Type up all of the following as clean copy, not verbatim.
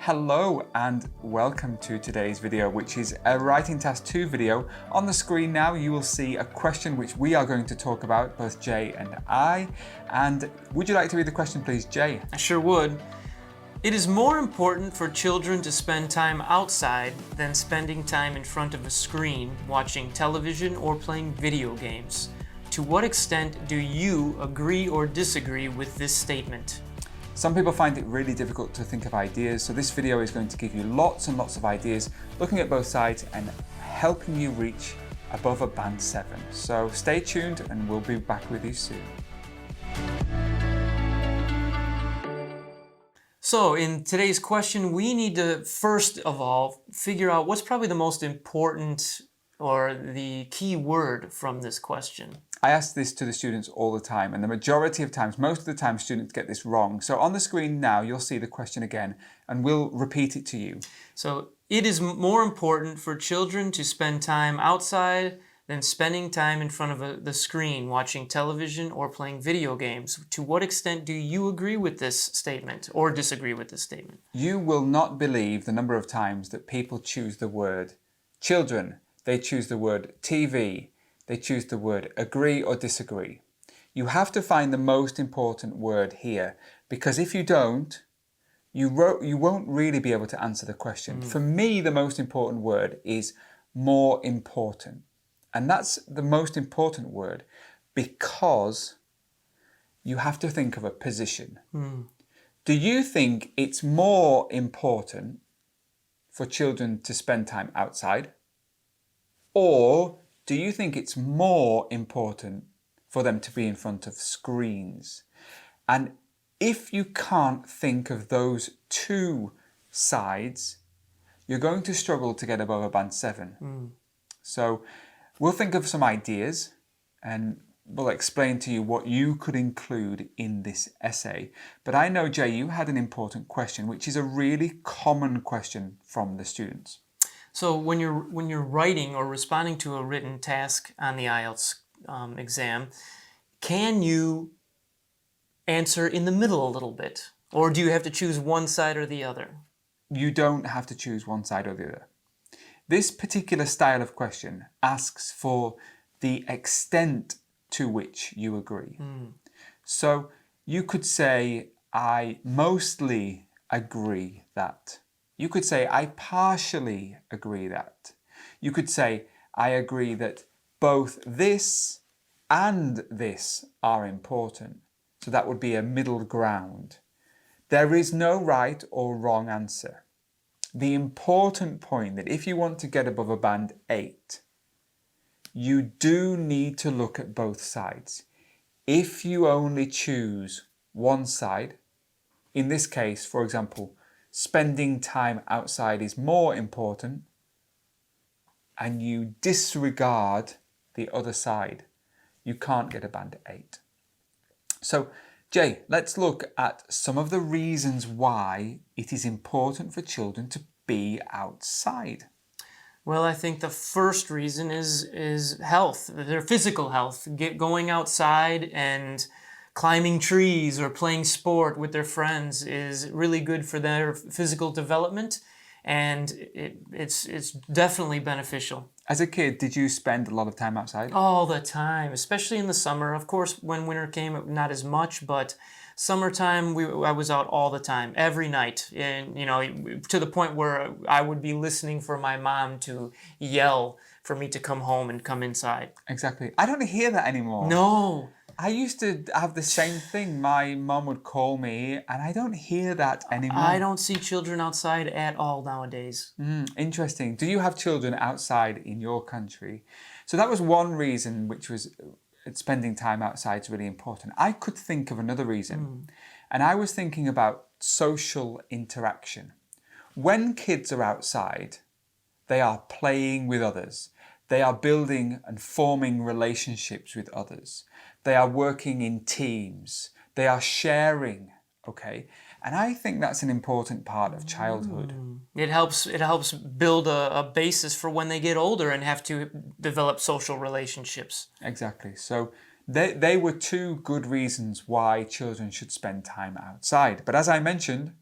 Hello and welcome to today's video, which is a Writing Task 2 video. On the screen now you will see a question which we are going to talk about, both Jay and I. And would you like to read the question please, Jay? I sure would. It is more important for children to spend time outside than spending time in front of a screen watching television or playing video games. To what extent do you agree or disagree with this statement? Some people find it really difficult to think of ideas, so this video is going to give you lots and lots of ideas, looking at both sides and helping you reach above a band 7. So stay tuned and we'll be back with you soon. So in today's question, we need to first of all figure out what's probably the most important or the key word from this question. I ask this to the students all the time, and the majority of times, most of the time, students get this wrong. So on the screen now, you'll see the question again, and we'll repeat it to you. So it is more important for children to spend time outside than spending time in front of the screen watching television or playing video games. To what extent do you agree with this statement or disagree with this statement? You will not believe the number of times that people choose the word children, they choose the word TV, they choose the word agree or disagree. You have to find the most important word here, because if you don't, you won't really be able to answer the question. For me, the most important word is more important. And that's the most important word because you have to think of a position. Do you think it's more important for children to spend time outside? Or do you think it's more important for them to be in front of screens? And if you can't think of those two sides, you're going to struggle to get above a band 7. So we'll think of some ideas and we'll explain to you what you could include in this essay. But I know, Jay, you had an important question, which is a really common question from the students. So when you're writing or responding to a written task on the IELTS exam, can you answer in the middle a little bit? Or do you have to choose one side or the other? You don't have to choose one side or the other. This particular style of question asks for the extent to which you agree. So you could say, I mostly agree that. You could say, I partially agree that. You could say, I agree that both this and this are important. So that would be a middle ground. There is no right or wrong answer. The important point that if you want to get above a band 8, you do need to look at both sides. If you only choose one side, in this case, for example, spending time outside is more important, and you disregard the other side, you can't get a band 8. So, Jay, let's look at some of the reasons why it is important for children to be outside. Well, I think the first reason is health, their physical health. Going outside and climbing trees or playing sport with their friends is really good for their physical development, and it's definitely beneficial. As a kid, did you spend a lot of time outside? All the time, especially in the summer. Of course, when winter came, not as much, but summertime, I was out all the time, every night, and to the point where I would be listening for my mom to yell for me to come home and come inside. Exactly. I don't hear that anymore. No. I used to have the same thing. My mum would call me and I don't hear that anymore. I don't see children outside at all nowadays. Interesting. Do you have children outside in your country? So that was one reason, which was spending time outside is really important. I could think of another reason, and I was thinking about social interaction. When kids are outside, they are playing with others. They are building and forming relationships with others. They are working in teams. They are sharing, okay? And I think that's an important part of childhood. It helps build a basis for when they get older and have to develop social relationships. Exactly. So they were two good reasons why children should spend time outside. But as I mentioned,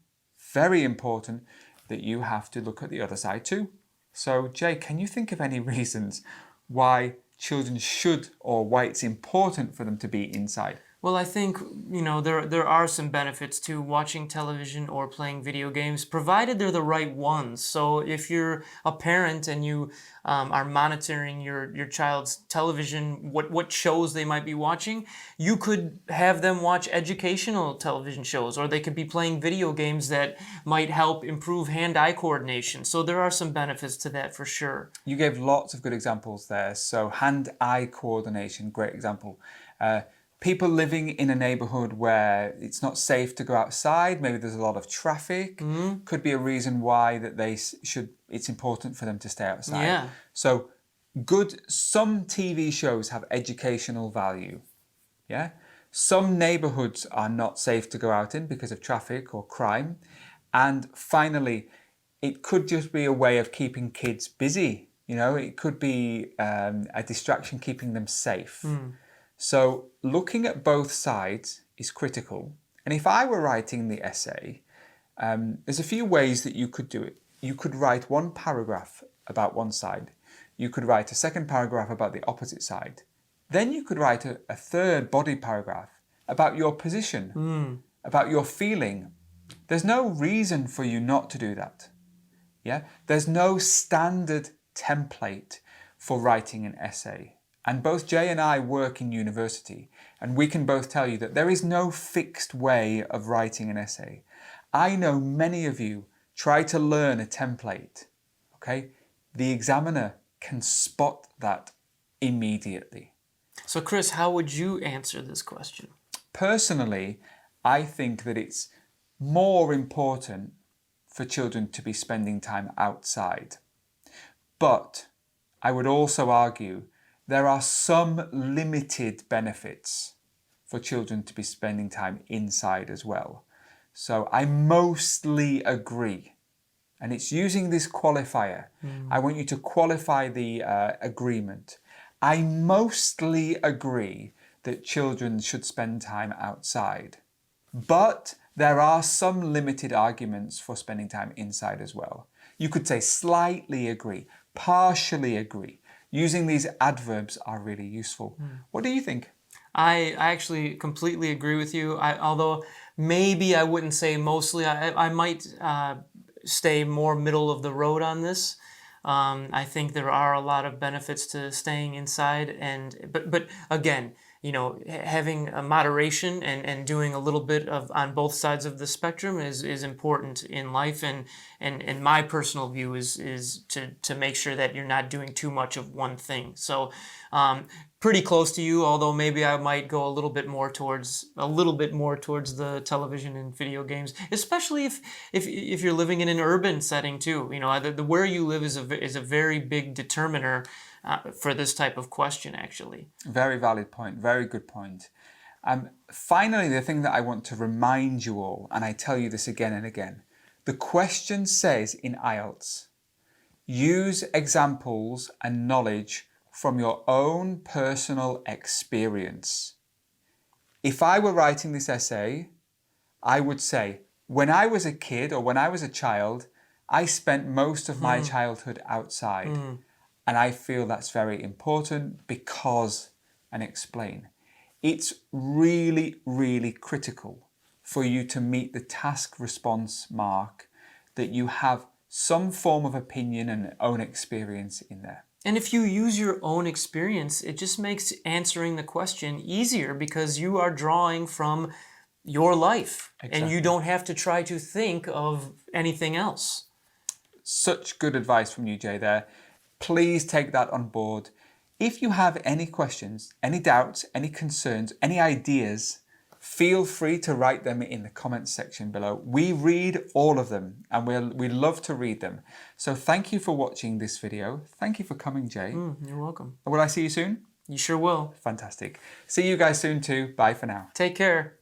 very important, that you have to look at the other side too. So, Jay, can you think of any reasons why children should, or why it's important for them to be inside? Well, I think, there are some benefits to watching television or playing video games, provided they're the right ones. So if you're a parent and you are monitoring your child's television, what shows they might be watching, you could have them watch educational television shows, or they could be playing video games that might help improve hand-eye coordination. So there are some benefits to that for sure. You gave lots of good examples there. So hand-eye coordination, great example. People living in a neighborhood where it's not safe to go outside, maybe there's a lot of traffic, could be a reason why that it's important for them to stay outside. Yeah. So some TV shows have educational value. Yeah. Some neighborhoods are not safe to go out in because of traffic or crime. And finally, it could just be a way of keeping kids busy. It could be a distraction keeping them safe. So looking at both sides is critical. And if I were writing the essay, there's a few ways that you could do it. You could write one paragraph about one side. You could write a second paragraph about the opposite side. Then you could write a third body paragraph about your position, about your feeling. There's no reason for you not to do that. Yeah? There's no standard template for writing an essay. And both Jay and I work in university, and we can both tell you that there is no fixed way of writing an essay. I know many of you try to learn a template, okay? The examiner can spot that immediately. So Chris, how would you answer this question? Personally, I think that it's more important for children to be spending time outside. But I would also argue there are some limited benefits for children to be spending time inside as well. So I mostly agree. And it's using this qualifier. I want you to qualify the agreement. I mostly agree that children should spend time outside. But there are some limited arguments for spending time inside as well. You could say slightly agree, partially agree. Using these adverbs are really useful. What do you think? I actually completely agree with you. Although maybe I wouldn't say mostly. I might stay more middle of the road on this. I think there are a lot of benefits to staying inside, but again, having a moderation and doing a little bit of on both sides of the spectrum is important in life, and my personal view is to make sure that you're not doing too much of one thing. So pretty close to you, although maybe I might go a little bit more towards the television and video games, especially if you're living in an urban setting too. The where you live is a very big determiner for this type of question, actually. Very valid point. Very good point. Finally, the thing that I want to remind you all, and I tell you this again and again, the question says in IELTS, use examples and knowledge from your own personal experience. If I were writing this essay, I would say, when I was a kid or when I was a child, I spent most of my childhood outside. And I feel that's very important because, and explain, it's really, really critical for you to meet the task response mark that you have some form of opinion and own experience in there. And if you use your own experience, it just makes answering the question easier because you are drawing from your life. Exactly. And you don't have to try to think of anything else. Such good advice from you, Jay, there. Please take that on board. If you have any questions, any doubts, any concerns, any ideas, feel free to write them in the comments section below. We read all of them and we love to read them. So thank you for watching this video. Thank you for coming, Jay. You're welcome. Will I see you soon? You sure will. Fantastic. See you guys soon too. Bye for now. Take care.